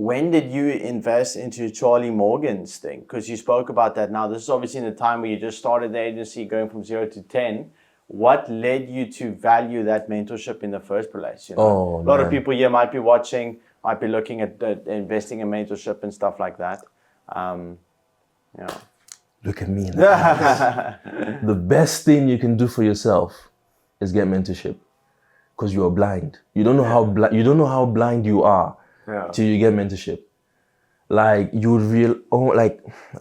when did you invest into Charlie Morgan's thing? Because you spoke about that now. This is obviously in the time where you just started the agency going from 0 to 10. What led you to value that mentorship in the first place? You know? A lot of people here might be watching, might be looking at investing in mentorship and stuff like that. Look at me. The best thing you can do for yourself is get mentorship, because you are blind. You don't know how blind you are till you get mentorship. Like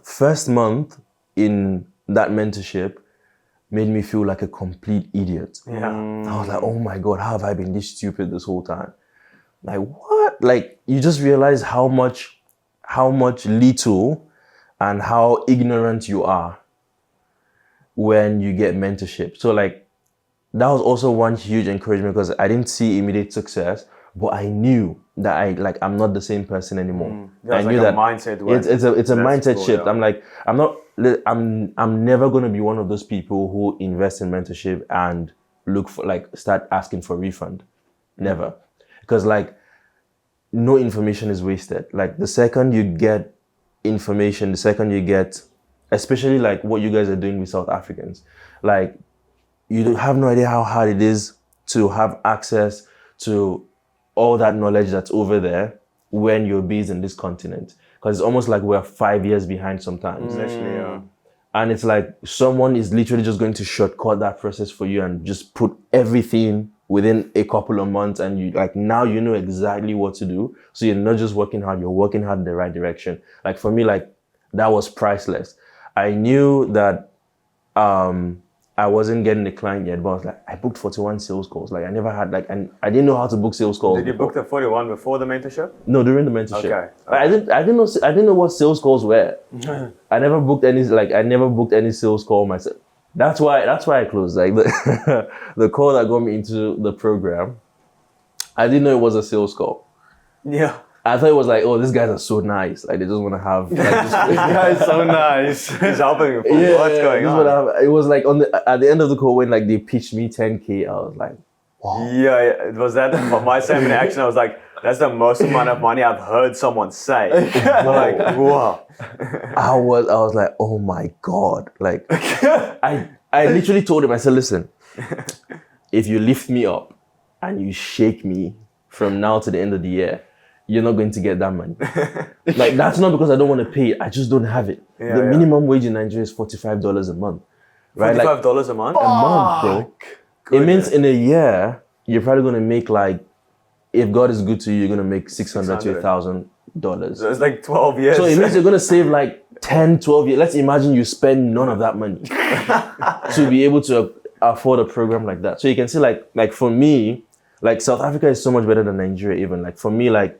first month in that mentorship made me feel like a complete idiot. I was like, oh my God, how have I been this stupid this whole time? Like, what? Like, you just realize how much little and how ignorant you are when you get mentorship. So like, that was also one huge encouragement, because I didn't see immediate success, but I knew that I'm not the same person anymore. I knew that mindset. It's a mindset shift. I'm like, I'm never going to be one of those people who invest in mentorship and start asking for refund. Never. Because like, no information is wasted. Like, the second you get information, the second you get, especially like what you guys are doing with South Africans, like, you have no idea how hard it is to have access to all that knowledge that's over there when you're based in this continent. Because it's almost like we're 5 years behind sometimes. And it's like someone is literally just going to shortcut that process for you and just put everything within a couple of months, and you like, now you know exactly what to do. So you're not just working hard, you're working hard in the right direction. Like, for me, like, that was priceless. I knew that I wasn't getting the client yet, but I was like, I booked 41 sales calls. Like, I never had, like, and I didn't know how to book sales calls. Did you book the 41 before the mentorship? No, during the mentorship. Okay. I didn't know what sales calls were. I never booked any sales call myself. That's why I closed. Like, the call that got me into the program, I didn't know it was a sales call. Yeah. I thought it was like, oh, these guys are so nice. Like, they just want to have. Like, this guy is so nice. He's helping you. What's going on? It was like at the end of the call when like they pitched me 10K, I was like, wow. Yeah, it was that my same reaction. I was like, that's the most amount of money I've heard someone say. Like, wow. I was like, oh my God. Like, I literally told him, I said, listen, if you lift me up and you shake me from now to the end of the year, you're not going to get that money. Like, that's not because I don't want to pay it. I just don't have it. The minimum wage in Nigeria is $45 a month. Right? $45 a month? A month, bro. Goodness. It means in a year, you're probably going to make like, if God is good to you, you're going to make $600 to $1,000. So it's like 12 years. So it means you're going to save like 10, 12 years. Let's imagine you spend none of that money to be able to afford a program like that. So you can see like for me, like South Africa is so much better than Nigeria even. Like for me, like,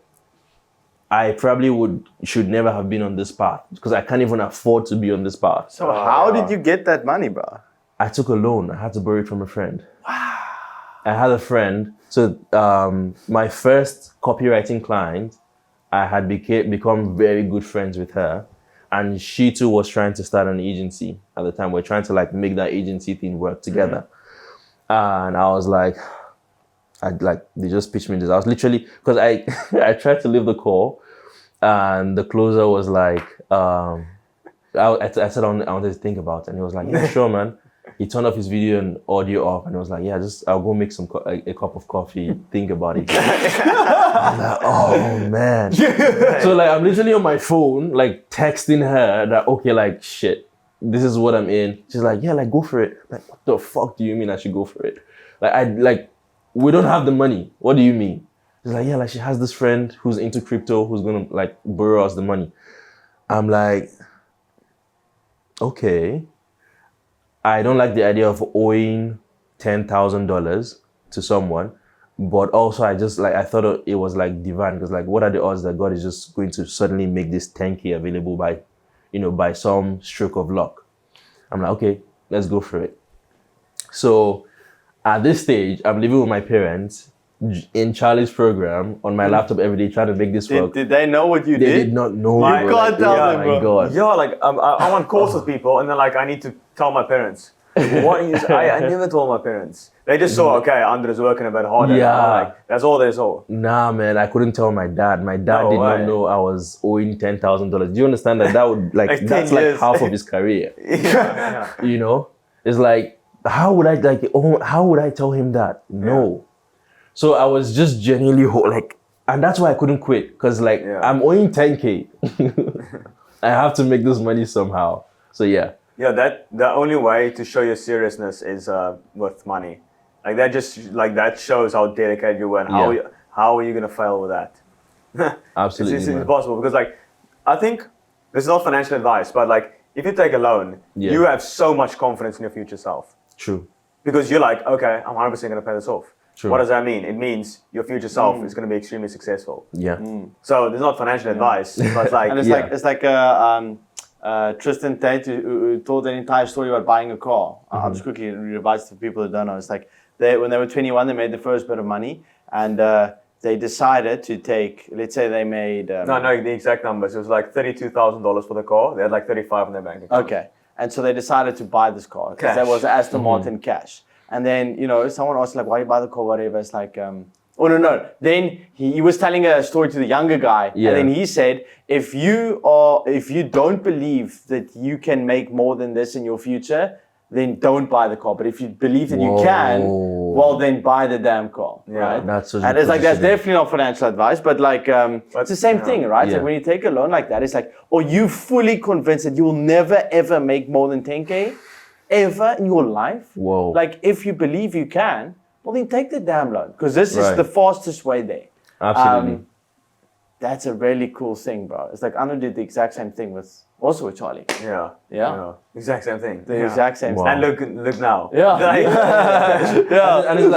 I probably should never have been on this path, because I can't even afford to be on this path. So how did you get that money, bro? I took a loan. I had to borrow it from a friend. Wow. I had a friend. So my first copywriting client, I had become very good friends with her. And she too was trying to start an agency at the time. We're trying to like make that agency thing work together. And I was like, they just pitched me this. I was literally, because I tried to leave the call, and the closer was like, I said I wanted to think about it, and he was like, yeah, sure, man. He turned off his video and audio off, and he was like, yeah, I'll go make a cup of coffee, think about it. I was like, oh man. So like, I'm literally on my phone, like texting her that, okay, like, shit, this is what I'm in. She's like, yeah, like, go for it. Like, what the fuck do you mean I should go for it? Like, we don't have the money. What do you mean? She's like, yeah, like, she has this friend who's into crypto who's gonna like borrow us the money. I'm like, okay. I don't like the idea of owing $10,000 to someone, but also I thought it was like divine, because like, what are the odds that God is just going to suddenly make this 10K available by some stroke of luck? I'm like, okay, let's go for it. So at this stage, I'm living with my parents in Charlie's program on my laptop every day, trying to make this work. Did they know what you did? They did not know. You can't tell them, bro. God. Yeah, like I'm on calls with people, and then like I need to tell my parents. What is? I never told my parents. They just saw, okay, Andre's working a bit harder. Yeah. Like, that's all they saw. Nah, man, I couldn't tell my dad. My dad No did way. not know I was owing $10,000. Do you understand that? That would Like 10 that's like years. half of his career. Yeah. You know, it's like how would I tell him that? No. So I was just genuinely like, and that's why I couldn't quit because I'm owing 10K. I have to make this money somehow. So yeah. Yeah, that the only way to show your seriousness is with money. Like that shows how dedicated you were and how are you gonna fail with that? Absolutely. It's impossible because I think this is not financial advice, but if you take a loan, you have so much confidence in your future self. True. Because you're like, okay, I'm 100% gonna pay this off. True. What does that mean? It means your future self is gonna be extremely successful. Yeah. So there's not financial advice, but And it's like Tristan Tate who told an entire story about buying a car. I'll just quickly revise for people who don't know. It's like when they were 21, they made the first bit of money, and they decided to take. Let's say they made. No, the exact numbers. It was like $32,000 for the car. They had like 35 in their bank account. Okay, and so they decided to buy this car because that was Aston Martin cash. And then someone asked like, "Why you buy the car?" Whatever. It's like. Oh no! Then he was telling a story to the younger guy, and then he said, "If you don't believe that you can make more than this in your future, then don't buy the car. But if you believe that you can, well, then buy the damn car." Right? That's and it's like that's definitely not financial advice, but it's the same thing, right? Like when you take a loan like that, it's like, are you fully convinced that you will never ever make more than 10K ever in your life? Whoa! Like if you believe you can. Well, then take the damn loan because this is the fastest way there. Absolutely. That's a really cool thing, bro. It's like Anu did the exact same thing with Charlie. Yeah. Exact same thing. The exact same thing. And look now. Yeah. And it's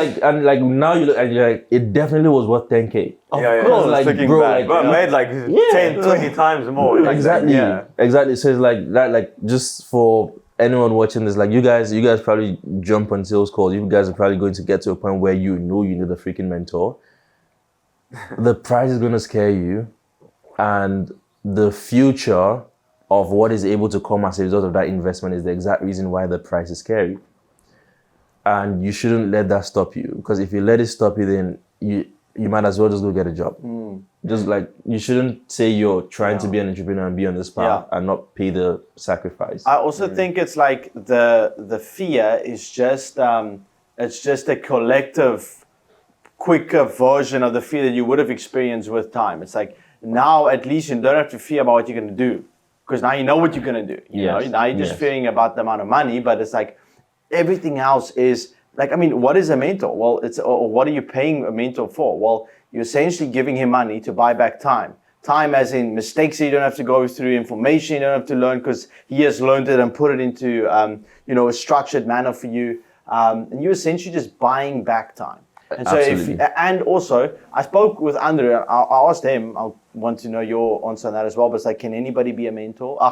like now you look and you're like, it definitely was worth 10K. Of course, like looking bro, back. like But made like 10, 20 times more. Exactly. Exactly. So it's like that. Like just for anyone watching this, like you guys probably jump on sales calls. You guys are probably going to get to a point where you know you need a freaking mentor. The price is going to scare you, and the future of what is able to come as a result of that investment is the exact reason why the price is scary. And you shouldn't let that stop you, because if you let it stop you, then you might as well just go get a job. Just like you shouldn't say you're trying to be an entrepreneur and be on this path and not pay the sacrifice. I also think it's like the fear is just it's just a collective, quicker version of the fear that you would have experienced with time. It's like now at least you don't have to fear about what you're going to do, because now you know what you're going to do. You know, now you're just fearing about the amount of money, but it's like everything else is. Like, I mean, what is a mentor? Well, or what are you paying a mentor for? Well, you're essentially giving him money to buy back time. Time as in mistakes that you don't have to go through, information you don't have to learn because he has learned it and put it into, a structured manner for you. And you're essentially just buying back time. And so and also, I spoke with Andre, I asked him, I want to know your answer on that as well, but it's like, can anybody be a mentor,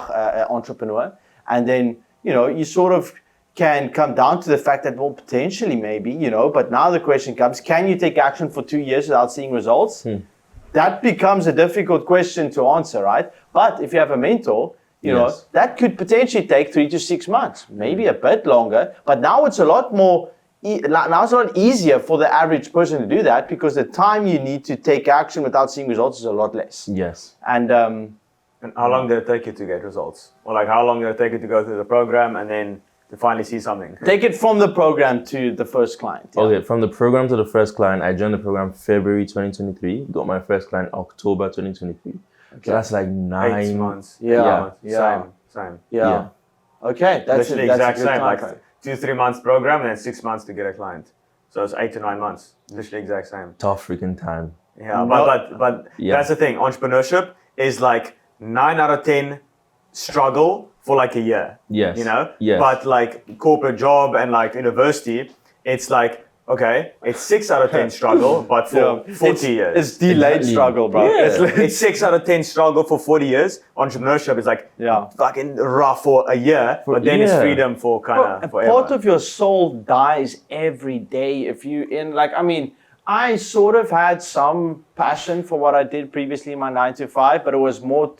entrepreneur? And then, you sort of can come down to the fact that, well, potentially maybe, but now the question comes, can you take action for 2 years without seeing results? That becomes a difficult question to answer, right? But if you have a mentor, that could potentially take 3 to 6 months, maybe a bit longer, but now it's a lot more, now it's a lot easier for the average person to do that because the time you need to take action without seeing results is a lot less. Yes. And how long did it take you to get results? Or like how long did it take you to go through the program and then to finally see something? Take it from the program to the first client. Okay, from the program to the first client, I joined the program February 2023, got my first client October 2023. Okay. So that's like 8 months. Same. Yeah. Okay, that's literally that's exact a good same. time Like 2-3 months program and then 6 months to get a client. So it's 8 to 9 months. Literally exact same. Tough freaking time. Yeah, but that's the thing. Entrepreneurship is like 9 out of 10 struggle for like a year. Yes. Yes. But like corporate job and like university, it's like, okay, it's 6 out of 10 struggle, but for 40 years. It's delayed struggle, bro. Yeah. It's 6 out of 10 struggle for 40 years. Entrepreneurship is like fucking rough for a year, but then it's freedom for kind of forever. Part of your soul dies every day if you I sort of had some passion for what I did previously in my 9 to 5, but it was more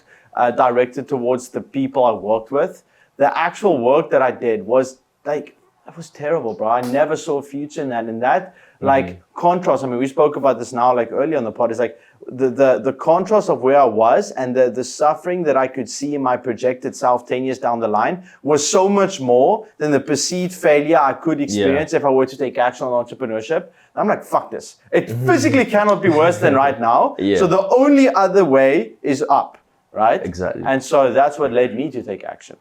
directed towards the people I worked with. The actual work that I did was like that was terrible, bro. I never saw a future in that. And that, like, contrast, I mean, we spoke about this now, like, earlier on the pod, is like the contrast of where I was and the suffering that I could see in my projected self 10 years down the line was so much more than the perceived failure I could experience if I were to take action on entrepreneurship. I'm like, fuck this. It physically cannot be worse than right now. So the only other way is up, right? Exactly. And so that's what led me to take action.